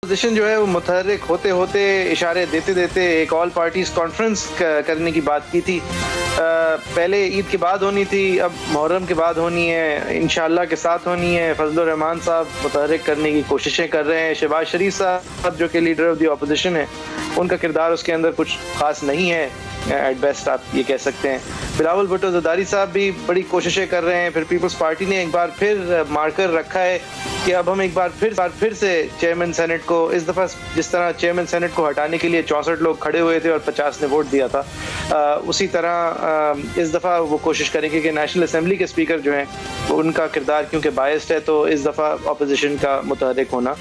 Position जो है वो मुतहर्रिक होते होते, इशारे देते देते एक ऑल पार्टीज कॉन्फ्रेंस करने की बात की थी। पहले ईद के बाद होनी थी, अब मुहर्रम के बाद होनी है, इंशाअल्लाह के साथ होनी है। फजलुर रहमान साहब मुतहर्रिक करने की कोशिशें कर रहे हैं। शहबाज शरीफ साहब जो कि लीडर ऑफ द ऑपोजिशन है, उनका किरदार उसके अंदर कुछ खास नहीं है, एट बेस्ट आप ये कह सकते हैं। बिलावल भुट्टो ज़रदारी साहब भी बड़ी कोशिशें कर रहे हैं। फिर पीपल्स पार्टी ने एक बार फिर मार्कर रखा है कि अब हम एक बार फिर से चेयरमैन सेनेट को, इस दफ़ा जिस तरह चेयरमैन सेनेट को हटाने के लिए 64 लोग खड़े हुए थे और 50 ने वोट दिया था, उसी तरह इस दफ़ा वो कोशिश करेंगे कि नेशनल असम्बली के स्पीकर जो हैं उनका किरदार क्योंकि बायस्ड है, तो इस दफ़ा अपोजिशन का मुतहर्रिक होना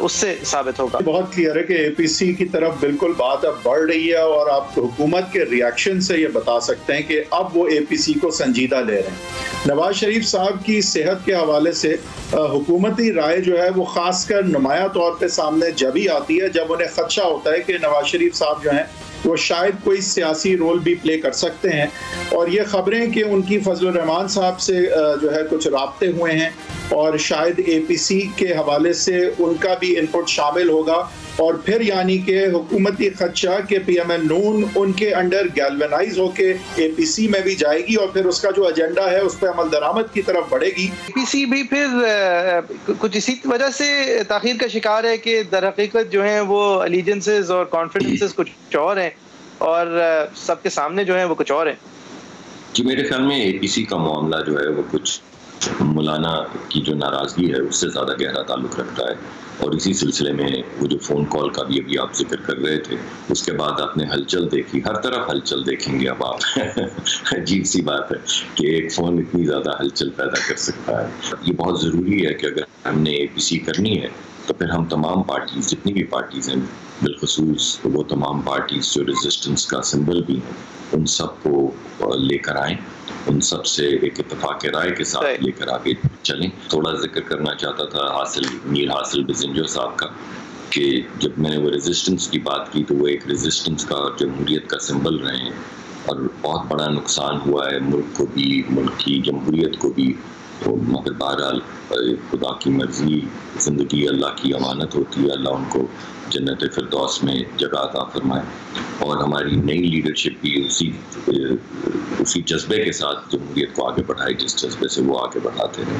उससे साबित होगा। बहुत क्लियर है कि एपीसी की तरफ बिल्कुल बात अब बढ़ रही है और आप हुकूमत के रिएक्शन से ये बता सकते हैं कि अब वो एपीसी को संजीदा ले रहे हैं। नवाज शरीफ साहब की सेहत के हवाले से हुकूमती राय जो है वो खासकर नुमाया तौर पे सामने जब ही आती है जब उन्हें खदशा होता है कि नवाज शरीफ साहब जो हैं वो शायद कोई सियासी रोल भी प्ले कर सकते हैं। और ये खबरें कि उनकी फजलुर रहमान साहब से जो है कुछ राब्ते हुए हैं और शायद एपीसी के हवाले से उनका भी इनपुट शामिल होगा और फिर यानी कि हुकूमती खदशा के पीएमएल नून उनके अंडर गैल्वेनाइज होके एपीसी में भी जाएगी और फिर उसका जो एजेंडा है उस पर अमल दरामद की तरफ बढ़ेगी। एपीसी भी फिर कुछ इसी वजह से ताखीर का शिकार है कि दर हकीकत जो है वो अलीजेंसेस और कॉन्फिडेंसेस कुछ और हैं और सबके सामने जो है वो कुछ और हैं। जी, मेरे ख्याल में एपीसी का मामला जो है वो कुछ मौलाना की जो नाराजगी है उससे ज़्यादा गहरा ताल्लुक रखता है और इसी सिलसिले में वो जो फ़ोन कॉल का भी अभी आप जिक्र कर रहे थे, उसके बाद आपने हलचल देखी, हर तरफ हलचल देखेंगे अब आप। अजीब सी बात है कि एक फ़ोन इतनी ज़्यादा हलचल पैदा कर सकता है। ये बहुत ज़रूरी है कि अगर हमने एपीसी करनी है तो फिर हम तमाम पार्टीज़, जितनी भी पार्टीज़ हैं, बिलखसूस वो तमाम पार्टीज़ जो रेजिस्टेंस का सिंबल भी हैं, उन सब को लेकर आएँ, उन सब से एक इत्तेफाक राय के साथ लेकर आगे चलें। थोड़ा जिक्र करना चाहता था मीर हासिल बिजंजो साहब का कि जब मैंने वो रेजिस्टेंस की बात की तो वो एक रेजिस्टेंस का और जमहूरियत का सिंबल रहे हैं और बहुत बड़ा नुकसान हुआ है मुल्क को भी, मुल्क की जमहूरियत को भी। तो मगर बहरहाल खुदा की मर्जी, ज़िंदगी अल्लाह की अमानत होती है, अल्लाह उनको जन्नत फिरदौस में जगह अता फरमाए और हमारी नई लीडरशिप भी उसी जज्बे के साथ जमहूरियत को आगे बढ़ाए जिस जज्बे से वो आगे बढ़ाते हैं।